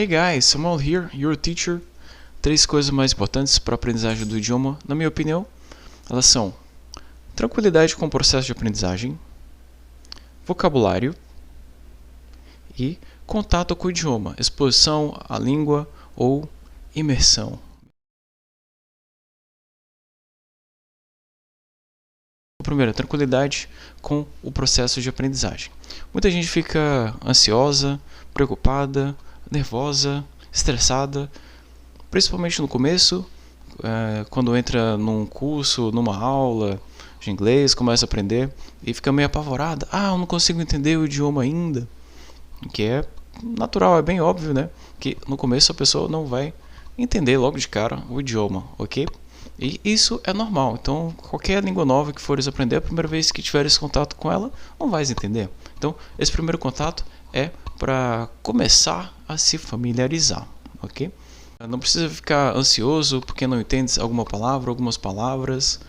Hey guys, Samuel here, your teacher. 3 coisas mais importantes para a aprendizagem do idioma, na minha opinião, elas são tranquilidade com o processo de aprendizagem, vocabulário e contato com o idioma, exposição à língua ou imersão. Primeiro, tranquilidade com o processo de aprendizagem. Muita gente fica ansiosa, preocupada, nervosa, estressada, principalmente no começo, quando entra num curso, numa aula de inglês, começa a aprender e fica meio apavorada. Eu não consigo entender o idioma ainda. Que é natural, é bem óbvio, né? Que no começo a pessoa não vai entender logo de cara o idioma, ok? E isso é normal. Então, qualquer língua nova que fores aprender, a primeira vez que tiveres contato com ela, não vais entender. Então, esse primeiro contato é para começar a se familiarizar, ok? Não precisa ficar ansioso porque não entendes alguma palavra, algumas palavras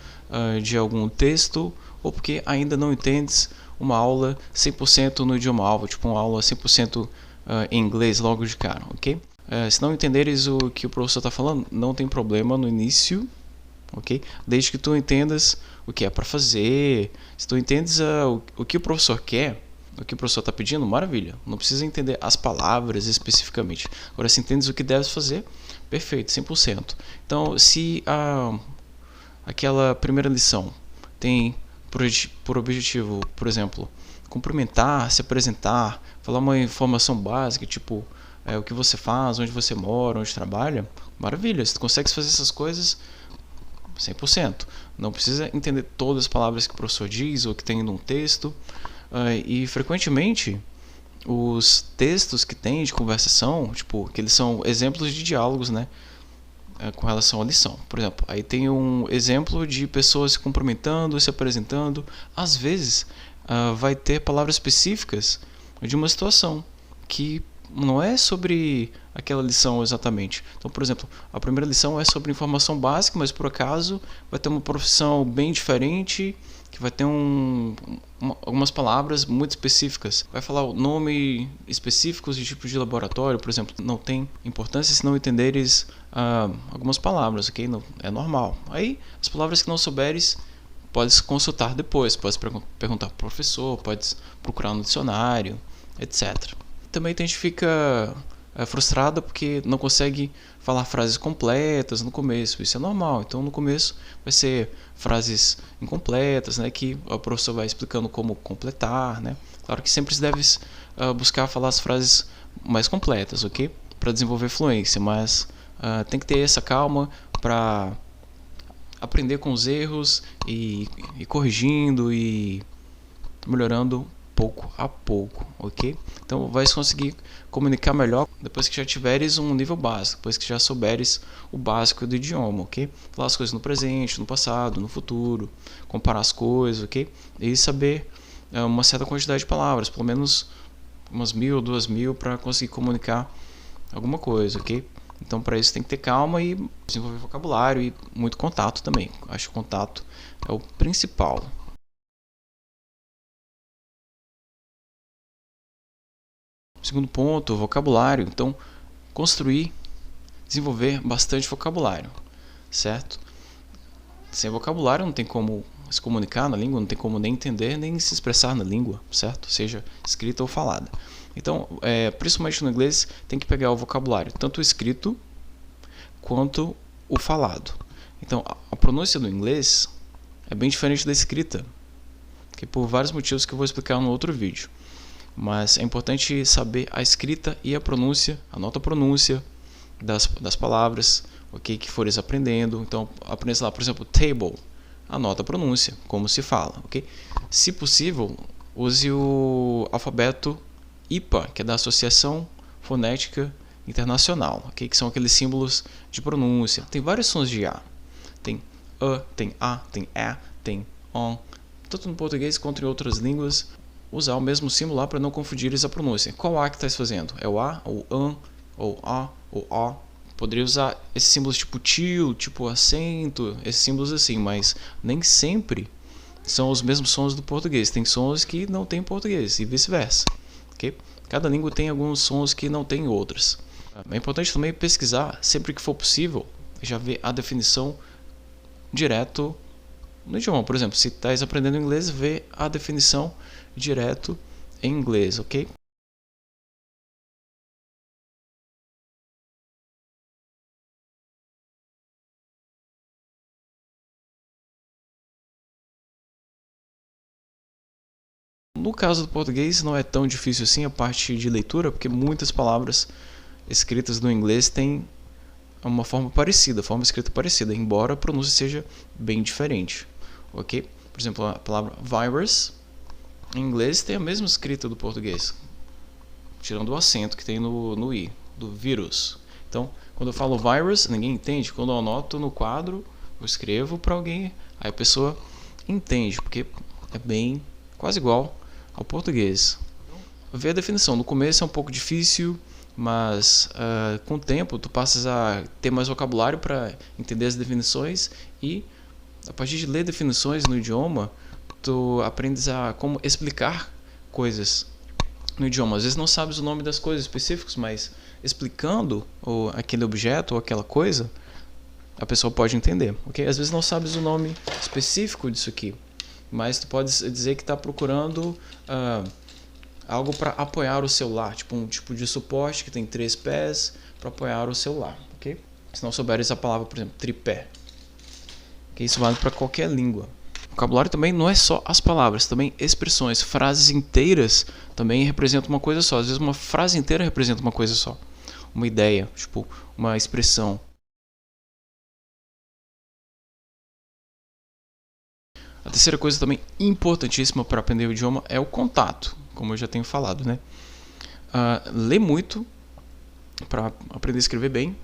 de algum texto, ou porque ainda não entendes uma aula 100% no idioma-alvo, tipo uma aula 100% em inglês logo de cara, ok? Se não entenderes o que o professor está falando, não tem problema no início, ok? Desde que tu entendas o que é para fazer, se tu entendes o que o professor quer, o que o professor está pedindo, maravilha. Não precisa entender as palavras especificamente. Agora, se entendes o que deves fazer, perfeito, 100%. Então, se aquela primeira lição tem por objetivo, por exemplo, cumprimentar, se apresentar, falar uma informação básica, tipo o que você faz, onde você mora, onde trabalha, maravilha. Se tu consegues fazer essas coisas, 100%. Não precisa entender todas as palavras que o professor diz ou que tem num texto. E frequentemente os textos que tem de conversação, tipo, que eles são exemplos de diálogos, né, com relação à lição. Por exemplo, aí tem um exemplo de pessoas se cumprimentando, se apresentando. Às vezes vai ter palavras específicas de uma situação que não é sobre aquela lição exatamente. Então, por exemplo, a primeira lição é sobre informação básica, mas por acaso vai ter uma profissão bem diferente, que vai ter algumas palavras muito específicas. Vai falar o nome específicos de tipos de laboratório, por exemplo. Não tem importância se não entenderes algumas palavras, ok? Não, é normal. Aí, as palavras que não souberes, podes consultar depois. Podes perguntar para o professor, podes procurar no dicionário, etc. Também tem gente que fica frustrada porque não consegue falar frases completas no começo. Isso é normal. Então, no começo vai ser frases incompletas, né, que o professor vai explicando como completar, né? Claro que sempre deves buscar falar as frases mais completas, ok? Para desenvolver fluência, mas tem que ter essa calma para aprender com os erros e corrigindo e melhorando pouco a pouco, ok? Então vais conseguir comunicar melhor depois que já tiveres um nível básico, depois que já souberes o básico do idioma, ok? Falar as coisas no presente, no passado, no futuro, comparar as coisas, ok? E saber uma certa quantidade de palavras, pelo menos umas 1000, 2000 para conseguir comunicar alguma coisa, ok? Então, para isso tem que ter calma e desenvolver vocabulário e muito contato também. Acho que o contato é o principal. Segundo ponto, vocabulário. Então, desenvolver bastante vocabulário, certo? Sem vocabulário não tem como se comunicar na língua, não tem como nem entender, nem se expressar na língua, certo? Seja escrita ou falada. Então, principalmente no inglês, tem que pegar o vocabulário, tanto o escrito quanto o falado. Então, a pronúncia do inglês é bem diferente da escrita, que por vários motivos que eu vou explicar no outro vídeo. Mas é importante saber a escrita e a pronúncia, anota a pronúncia das palavras, ok, que fores aprendendo. Então, aprende lá, por exemplo, table, anota a pronúncia, como se fala, ok? Se possível, use o alfabeto IPA, que é da Associação Fonética Internacional, ok? Que são aqueles símbolos de pronúncia. Tem vários sons de A. Tem tem A, tem E, tem ON. Tanto no português quanto em outras línguas, usar o mesmo símbolo lá para não confundires a pronúncia. Qual A que estás fazendo? É o A, ou AN, ou A, ou O? Poderia usar esses símbolos tipo tio, tipo acento, esses símbolos assim, mas nem sempre são os mesmos sons do português. Tem sons que não tem em português e vice-versa, ok? Cada língua tem alguns sons que não tem outros. É importante também pesquisar, sempre que for possível, já ver a definição direto no idioma. Por exemplo, se estás aprendendo inglês, vê a definição direto em inglês, ok? No caso do português não é tão difícil assim a parte de leitura, porque muitas palavras escritas no inglês têm uma forma parecida, forma escrita parecida, embora a pronúncia seja bem diferente, ok? Por exemplo, a palavra virus em inglês tem a mesma escrita do português, tirando o acento que tem no i, do vírus. Então, quando eu falo virus, ninguém entende. Quando eu anoto no quadro, eu escrevo para alguém, aí a pessoa entende, porque é bem quase igual ao português. Ver a definição. No começo é um pouco difícil, mas com o tempo tu passas a ter mais vocabulário para entender as definições e a partir de ler definições no idioma, tu aprendes a como explicar coisas no idioma. Às vezes não sabes o nome das coisas específicas, mas explicando aquele objeto ou aquela coisa, a pessoa pode entender, ok? Às vezes não sabes o nome específico disso aqui, mas tu pode dizer que está procurando algo para apoiar o celular, tipo um tipo de suporte que tem 3 pés para apoiar o celular, ok? Se não souberes a palavra, por exemplo, tripé, que isso vale para qualquer língua. O vocabulário também não é só as palavras, também expressões, frases inteiras também representam uma coisa só. Às vezes uma frase inteira representa uma coisa só, uma ideia, tipo uma expressão. A terceira coisa também importantíssima para aprender o idioma é o contato, como eu já tenho falado, né? Ler muito para aprender a escrever bem,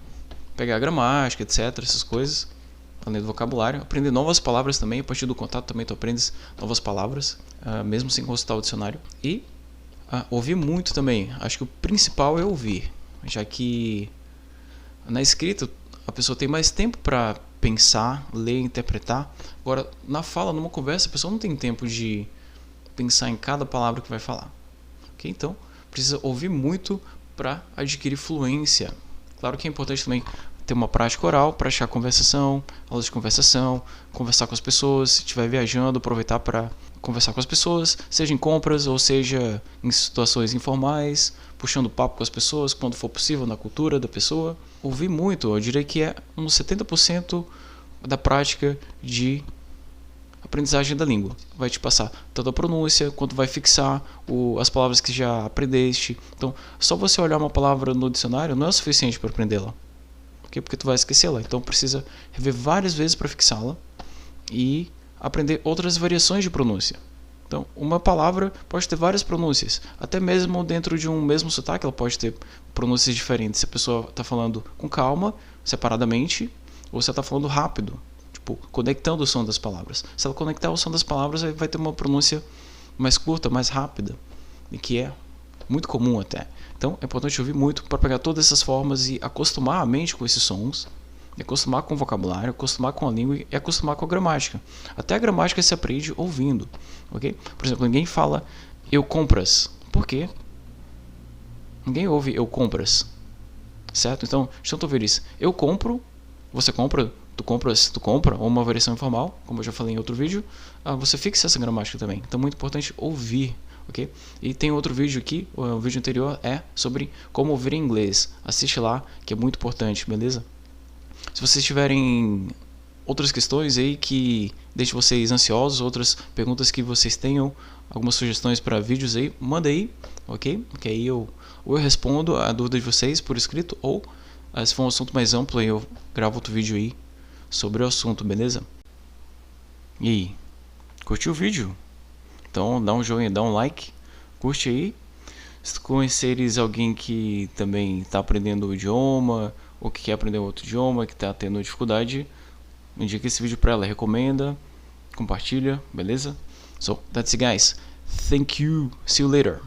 pegar a gramática, etc, essas coisas, além do vocabulário, aprender novas palavras também. A partir do contato também tu aprendes novas palavras, mesmo sem consultar o dicionário. E ouvir muito também. Acho que o principal é ouvir, já que na escrita a pessoa tem mais tempo para pensar, ler, interpretar. Agora, na fala, numa conversa, a pessoa não tem tempo de pensar em cada palavra que vai falar. Okay? Então, precisa ouvir muito para adquirir fluência. Claro que é importante também ter uma prática oral, praticar conversação, aulas de conversação, conversar com as pessoas. Se estiver viajando, aproveitar para conversar com as pessoas, seja em compras ou seja em situações informais, puxando papo com as pessoas quando for possível, na cultura da pessoa. Ouvir muito, eu diria que é uns 70% da prática de aprendizagem da língua. Vai te passar tanto a pronúncia quanto vai fixar as palavras que já aprendeste. Então, só você olhar uma palavra no dicionário não é o suficiente para aprendê-la. Porque tu vai esquecê-la. Então, precisa rever várias vezes para fixá-la e aprender outras variações de pronúncia. Então, uma palavra pode ter várias pronúncias. Até mesmo dentro de um mesmo sotaque, ela pode ter pronúncias diferentes. Se a pessoa está falando com calma, separadamente, ou se ela está falando rápido, tipo, conectando o som das palavras. Se ela conectar o som das palavras, vai ter uma pronúncia mais curta, mais rápida, e que é muito comum até. Então, é importante ouvir muito para pegar todas essas formas e acostumar a mente com esses sons, e acostumar com o vocabulário, acostumar com a língua e acostumar com a gramática. Até a gramática se aprende ouvindo, ok? Por exemplo, ninguém fala eu compras. Por quê? Ninguém ouve eu compras, certo? Então, deixa eu ouvir isso. Eu compro, você compra, tu compra, ou uma variação informal, como eu já falei em outro vídeo, você fixa essa gramática também. Então, é muito importante ouvir, ok? E tem outro vídeo aqui, o vídeo anterior é sobre como ouvir em inglês. Assiste lá, que é muito importante, beleza? Se vocês tiverem outras questões aí que deixem vocês ansiosos, outras perguntas que vocês tenham, algumas sugestões para vídeos aí, manda aí, ok? Que aí ou eu respondo a dúvida de vocês por escrito, ou se for um assunto mais amplo, aí eu gravo outro vídeo aí sobre o assunto, beleza? E aí, curtiu o vídeo? Então dá um joinha, dá um like, curte aí. Se tu conheceres alguém que também está aprendendo o idioma, ou que quer aprender outro idioma, que está tendo dificuldade, indica esse vídeo para ela, recomenda, compartilha, beleza? So, that's it guys. Thank you. See you later.